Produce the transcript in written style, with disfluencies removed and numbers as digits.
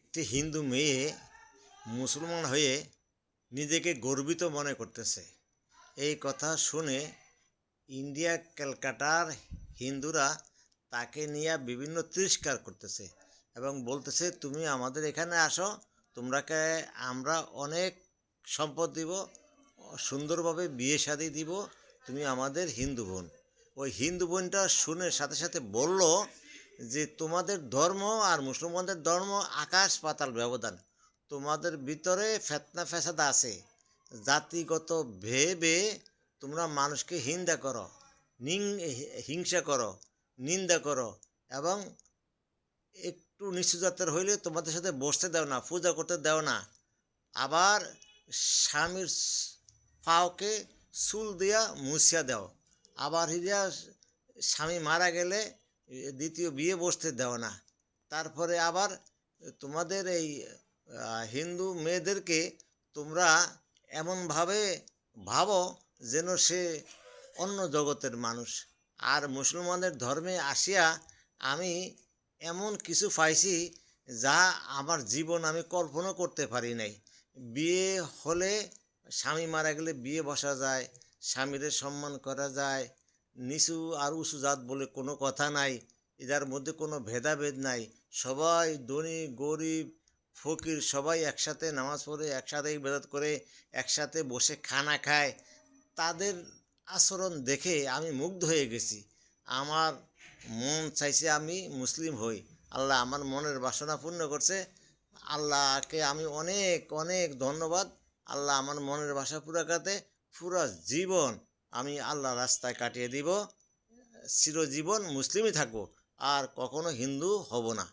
একটি হিন্দু মেয়ে মুসলমান হয়ে নিজেকে গর্বিত মনে করতেছে। এই কথা শুনে ইন্ডিয়া ক্যালকাটার হিন্দুরা তাকে নিয়ে বিভিন্ন তিরস্কার করতেছে এবং বলতেছে, তুমি আমাদের এখানে আসো, তোমরাকে আমরা অনেক সম্পদ দিব, সুন্দরভাবে বিয়ে শাদী দিব, তুমি আমাদের হিন্দু বোন। ওই হিন্দু বোনটা শুনে সাথে সাথে বলল যে তোমাদের ধর্ম আর মুসলমানদের ধর্ম আকাশ পাতাল ব্যবধান। তোমাদের ভিতরে ফেতনা ফ্যাসাদ আছে, জাতিগত ভেবে তোমরা মানুষকে হিংসা করো, নিন্দা করো এবং একটু নিচু জাতের হইলে তোমাদের সাথে বসতে দাও না, পূজা করতে দাও না। আবার স্বামীর পাওকে চুল দিয়া মুছিয়া দাও। আবার হিরিয়া স্বামী মারা গেলে দ্বিতীয় বিয়ে বসতে দাও না। তারপরে আবার তোমাদের এই হিন্দু মেয়েদেরকে তোমরা এমনভাবে ভাবো যেন সে অন্য জগতের মানুষ। আর মুসলমানদের ধর্মে আসিয়া আমি এমন কিছু পাইছি যা আমার জীবন আমি কল্পনা করতে পারি নাই। বিয়ে হলে স্বামী মারা গেলে বিয়ে বসা যায়, স্বামীদের সম্মান করা যায়, নিচু আর উঁচু জাত বলে কোনো কথা নাই, এদের মধ্যে কোনো ভেদাভেদ নাই। সবাই ধনী গরিব ফকির সবাই একসাথে নামাজ পড়ে, একসাথে ইবাদত করে, একসাথে বসে খানা খায়। তাদের আচরণ দেখে আমি মুগ্ধ হয়ে গেছি। আমার মন চাইছে আমি মুসলিম হই। আল্লাহ আমার মনের বাসনা পূর্ণ করছে। আল্লাহকে আমি অনেক অনেক ধন্যবাদ। আল্লাহ আমার মনের বাসা পুরা কাটে। পুরা জীবন আমি আল্লাহ রাস্তায় কাটিয়ে দিব। চিরজীবন মুসলিমই থাকবো, আর কখনো হিন্দু হব না।